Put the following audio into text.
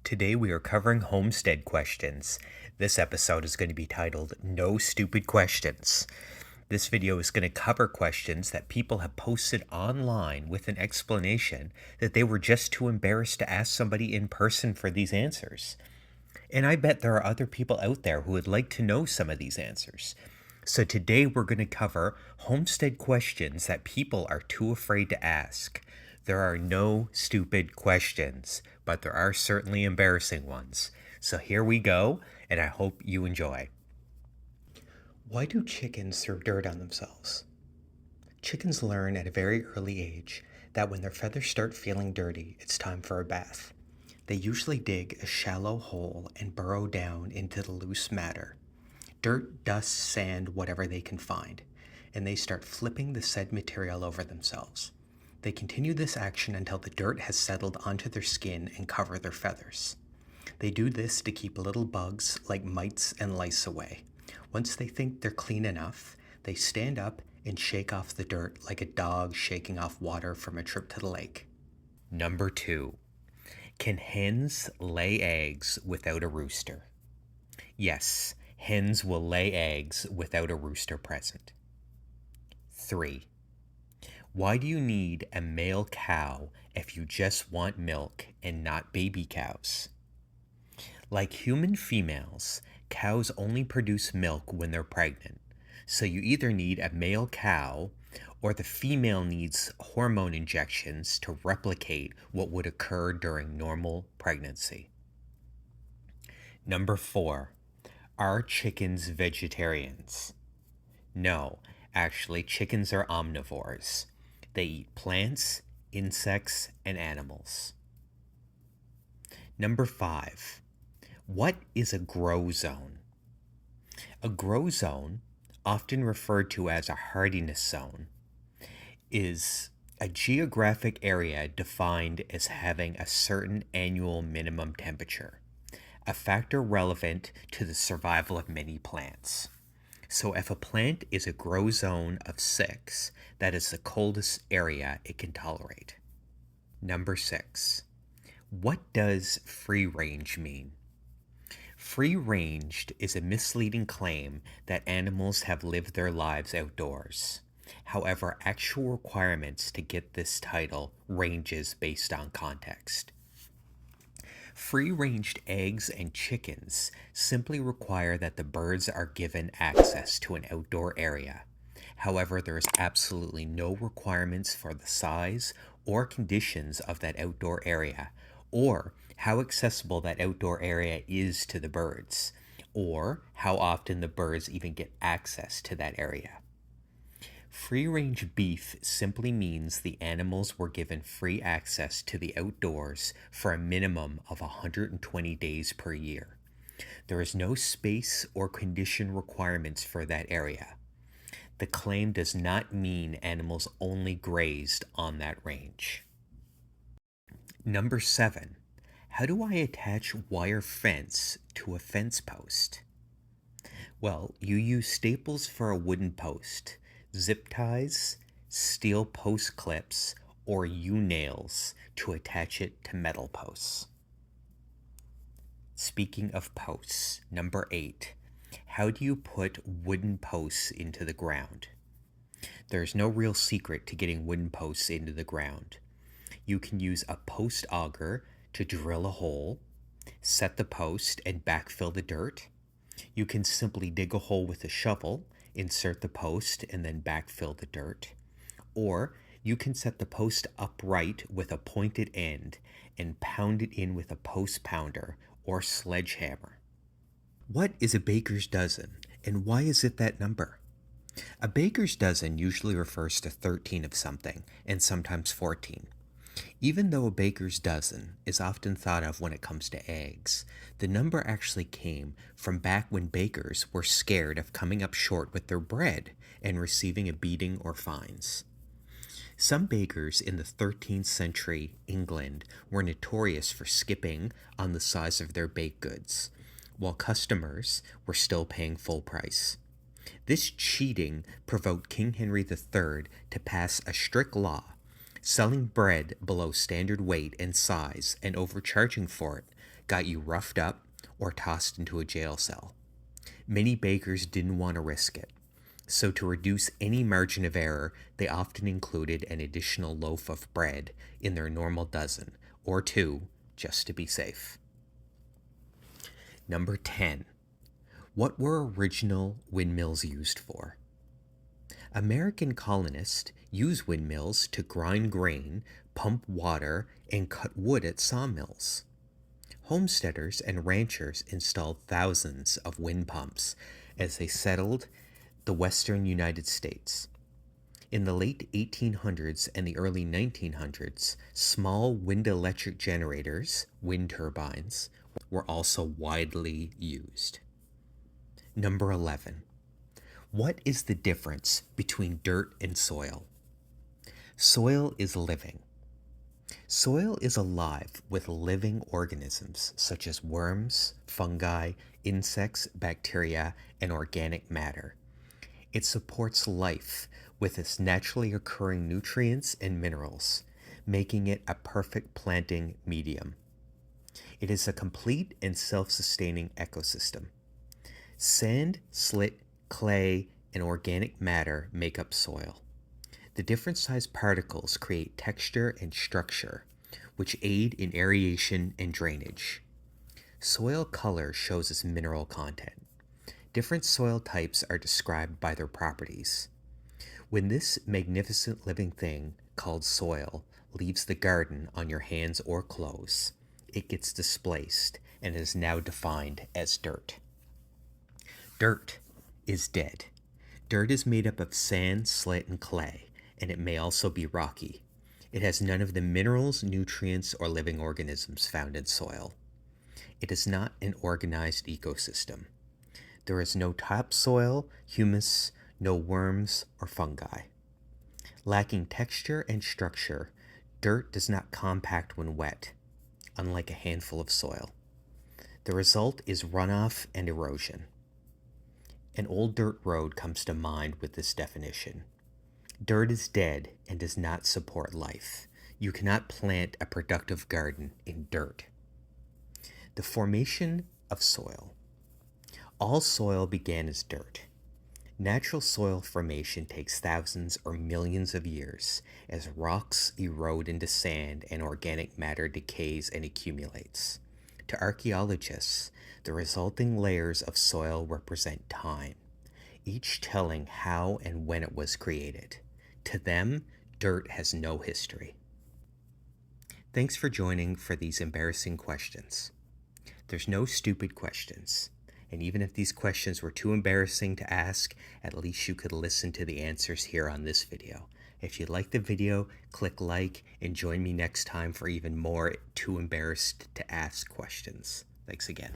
Today we are covering homestead questions. This episode is going to be titled No Stupid Questions. This video is going to cover questions that people have posted online with an explanation that they were just too embarrassed to ask somebody in person for these answers. And I bet there are other people out there who would like to know some of these answers. So today we're going to cover homestead questions that people are too afraid to ask. There are no stupid questions, but there are certainly embarrassing ones. So here we go, and I hope you enjoy. Why do chickens throw dirt on themselves? Chickens learn at a very early age that when their feathers start feeling dirty, it's time for a bath. They usually dig a shallow hole and burrow down into the loose matter. Dirt, dust, sand, whatever they can find, and they start flipping the said material over themselves. They continue this action until the dirt has settled onto their skin and cover their feathers. They do this to keep little bugs like mites and lice away. Once they think they're clean enough, they stand up and shake off the dirt like a dog shaking off water from a trip to the lake. Number 2. Can hens lay eggs without a rooster? Yes, hens will lay eggs without a rooster present. 3. Why do you need a male cow if you just want milk and not baby cows? Like human females, cows only produce milk when they're pregnant. So you either need a male cow or the female needs hormone injections to replicate what would occur during normal pregnancy. Number 4. Are chickens vegetarians? No, actually, chickens are omnivores. They eat plants, insects, and animals. Number 5. What is a grow zone? A grow zone, often referred to as a hardiness zone, is a geographic area defined as having a certain annual minimum temperature, a factor relevant to the survival of many plants. So if a plant is a grow zone of 6, that is the coldest area it can tolerate. Number 6. What does free range mean? Free ranged is a misleading claim that animals have lived their lives outdoors. However, actual requirements to get this title ranges based on context. Free-ranged eggs and chickens simply require that the birds are given access to an outdoor area. However, there is absolutely no requirements for the size or conditions of that outdoor area, or how accessible that outdoor area is to the birds, or how often the birds even get access to that area. Free-range beef simply means the animals were given free access to the outdoors for a minimum of 120 days per year. There is no space or condition requirements for that area. The claim does not mean animals only grazed on that range. Number 7. How do I attach wire fence to a fence post? Well, you use staples for a wooden post, zip ties, steel post clips, or U-nails to attach it to metal posts. Speaking of posts, number 8. How do you put wooden posts into the ground? There's no real secret to getting wooden posts into the ground. You can use a post auger to drill a hole, set the post, and backfill the dirt. You can simply dig a hole with a shovel, insert the post, and then backfill the dirt. Or you can set the post upright with a pointed end and pound it in with a post pounder or sledgehammer. What is a baker's dozen, and why is it that number? A baker's dozen usually refers to 13 of something, and sometimes 14. Even though a baker's dozen is often thought of when it comes to eggs, the number actually came from back when bakers were scared of coming up short with their bread and receiving a beating or fines. Some bakers in the 13th century England were notorious for skipping on the size of their baked goods, while customers were still paying full price. This cheating provoked King Henry III to pass a strict law selling bread below standard weight and size and overcharging for it got you roughed up, or tossed into a jail cell. Many bakers didn't want to risk it, so to reduce any margin of error, they often included an additional loaf of bread in their normal dozen, or two, just to be safe. Number 10. What were original windmills used for? American colonists used windmills to grind grain, pump water, and cut wood at sawmills. Homesteaders and ranchers installed thousands of wind pumps as they settled the western United States. In the late 1800s and the early 1900s, small wind electric generators, wind turbines, were also widely used. Number 11. What is the difference between dirt and soil? Soil is living. Soil is alive with living organisms such as worms, fungi, insects, bacteria, and organic matter. It supports life with its naturally occurring nutrients and minerals, making it a perfect planting medium. It is a complete and self-sustaining ecosystem. Sand, slate, clay, and organic matter make up soil. The different sized particles create texture and structure, which aid in aeration and drainage. Soil color shows its mineral content. Different soil types are described by their properties. When this magnificent living thing, called soil, leaves the garden on your hands or clothes, it gets displaced and is now defined as dirt. Dirt is dead. Dirt is made up of sand, slate, and clay, and it may also be rocky. It has none of the minerals, nutrients, or living organisms found in soil. It is not an organized ecosystem. There is no topsoil, humus, no worms or fungi. Lacking texture and structure, dirt does not compact when wet, unlike a handful of soil. The result is runoff and erosion. An old dirt road comes to mind with this definition. Dirt is dead and does not support life. You cannot plant a productive garden in dirt. The formation of soil. All soil began as dirt. Natural soil formation takes thousands or millions of years as rocks erode into sand and organic matter decays and accumulates. To archaeologists, the resulting layers of soil represent time, each telling how and when it was created. To them, dirt has no history. Thanks for joining for these embarrassing questions. There's no stupid questions. And even if these questions were too embarrassing to ask, at least you could listen to the answers here on this video. If you liked the video, click like and join me next time for even more too embarrassed to ask questions. Thanks again.